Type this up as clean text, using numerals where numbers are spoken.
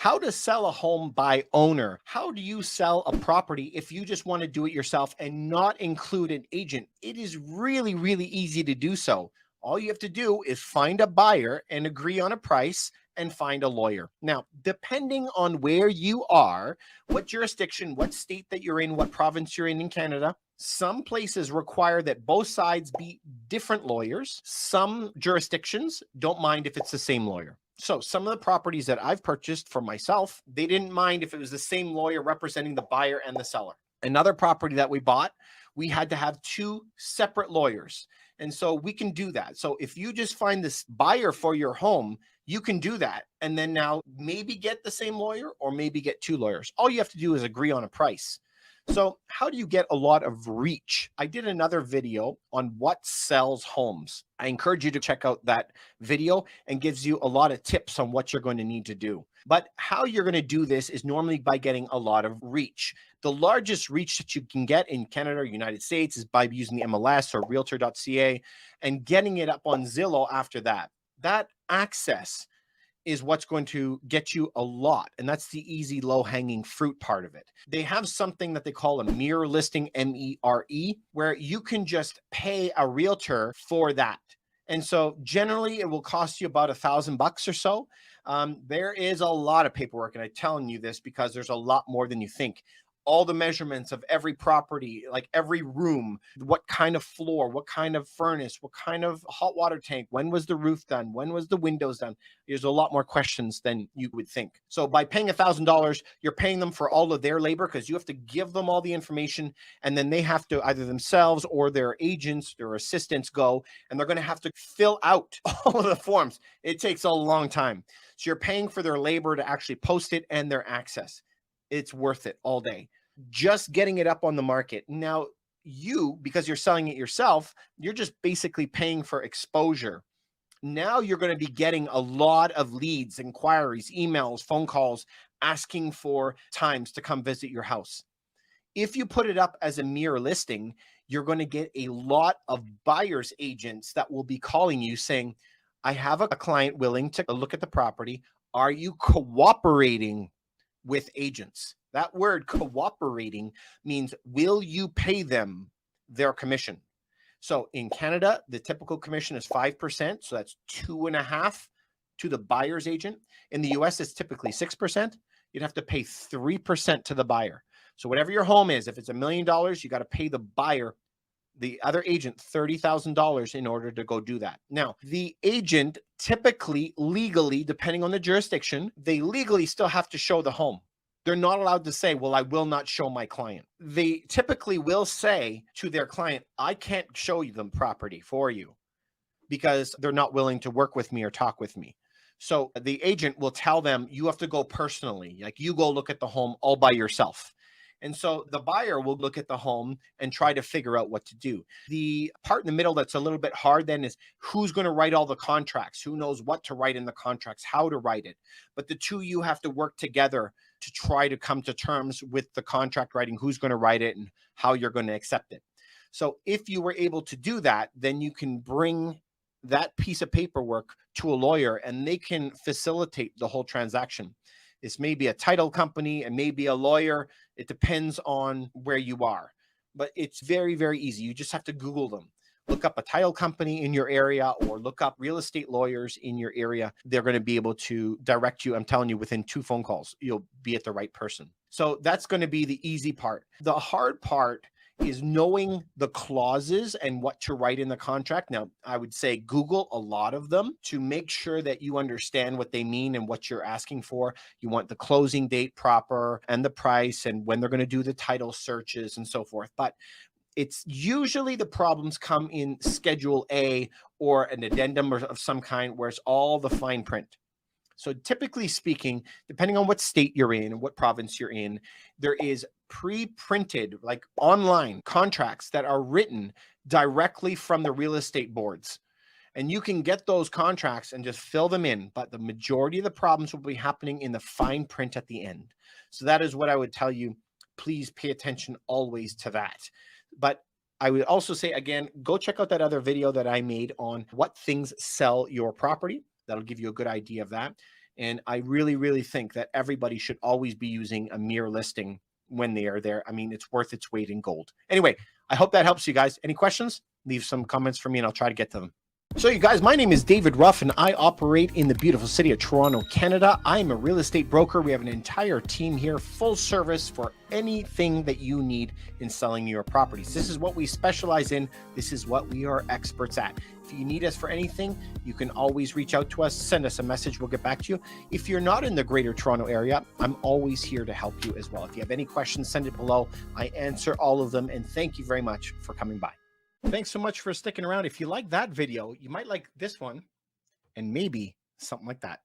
How to sell a home by owner. How do you sell a property if you just want to do it yourself and not include an agent? It is really, really easy to do so. All you have to do is find a buyer and agree on a price and find a lawyer. Now, depending on where you are, what jurisdiction, what state that you're in, what province you're in Canada, some places require that both sides be different lawyers. Some jurisdictions don't mind if it's the same lawyer. So some of the properties that I've purchased for myself, they didn't mind if it was the same lawyer representing the buyer and the seller. Another property that we bought, we had to have two separate lawyers. And so we can do that. So if you just find this buyer for your home, you can do that. And then now maybe get the same lawyer or maybe get two lawyers. All you have to do is agree on a price. So how do you get a lot of reach? I did another video on what sells homes. I encourage you to check out that video and gives you a lot of tips on what you're going to need to do. But how you're going to do this is normally by getting a lot of reach. The largest reach that you can get in Canada or United States is by using the MLS or realtor.ca and getting it up on Zillow after that. That access is what's going to get you a lot. And that's the easy, low-hanging fruit part of it. They have something that they call a mirror listing, MERE, where you can just pay a realtor for that. And so generally it will cost you about $1,000 or so. There is a lot of paperwork, and I'm telling you this because there's a lot more than you think. All the measurements of every property, like every room, what kind of floor, what kind of furnace, what kind of hot water tank, when was the roof done, when was the windows done? There's a lot more questions than you would think. So by paying $1,000, you're paying them for all of their labor because you have to give them all the information, and then they have to either themselves or their agents, their assistants go, and they're going to have to fill out all of the forms. It takes a long time. So you're paying for their labor to actually post it and their access. It's worth it all day. Just getting it up on the market. Now, because you're selling it yourself, you're just basically paying for exposure. Now you're going to be getting a lot of leads, inquiries, emails, phone calls, asking for times to come visit your house. If you put it up as a mirror listing, you're going to get a lot of buyer's agents that will be calling you saying, I have a client willing to look at the property. Are you cooperating with agents? That word cooperating means, will you pay them their commission? So in Canada, the typical commission is 5%. So that's 2.5 to the buyer's agent. In the US, it's typically 6%. You'd have to pay 3% to the buyer. So whatever your home is, if it's $1 million, you got to pay the buyer, the other agent, $30,000 in order to go do that. Now, the agent typically, legally, depending on the jurisdiction, they legally still have to show the home. They're not allowed to say, well, I will not show my client. They typically will say to their client, I can't show you the property for you because they're not willing to work with me or talk with me. So the agent will tell them, you have to go personally, like you go look at the home all by yourself. And so the buyer will look at the home and try to figure out what to do. The part in the middle that's a little bit hard then is who's going to write all the contracts, who knows what to write in the contracts, how to write it. But the two of you have to work together to try to come to terms with the contract writing, who's going to write it and how you're going to accept it. So if you were able to do that, then you can bring that piece of paperwork to a lawyer and they can facilitate the whole transaction. This may be a title company and maybe a lawyer. It depends on where you are, but it's very, very easy. You just have to Google them. Look up a title company in your area or look up real estate lawyers in your area. They're going to be able to direct you. I'm telling you, within 2 phone calls, you'll be at the right person. So that's going to be the easy part. The hard part is knowing the clauses and what to write in the contract. Now, I would say Google a lot of them to make sure that you understand what they mean and what you're asking for. You want the closing date proper and the price and when they're going to do the title searches and so forth. But it's usually the problems come in Schedule A or an addendum of some kind where it's all the fine print. So typically speaking, depending on what state you're in and what province you're in, there is pre-printed, like online contracts that are written directly from the real estate boards. And you can get those contracts and just fill them in. But the majority of the problems will be happening in the fine print at the end. So that is what I would tell you. Please pay attention always to that. But I would also say, again, go check out that other video that I made on what things sell your property. That'll give you a good idea of that. And I really, really think that everybody should always be using a mere listing when they are there. I mean, it's worth its weight in gold. Anyway, I hope that helps you guys. Any questions? Leave some comments for me and I'll try to get to them. So you guys, my name is David Ruff and I operate in the beautiful city of Toronto, Canada. I am a real estate broker. We have an entire team here, full service for anything that you need in selling your properties. This is what we specialize in. This is what we are experts at. If you need us for anything, you can always reach out to us, send us a message, we'll get back to you. If you're not in the greater Toronto area, I'm always here to help you as well. If you have any questions, send it below. I answer all of them, and thank you very much for coming by. Thanks so much for sticking around. If you like that video, you might like this one and maybe something like that.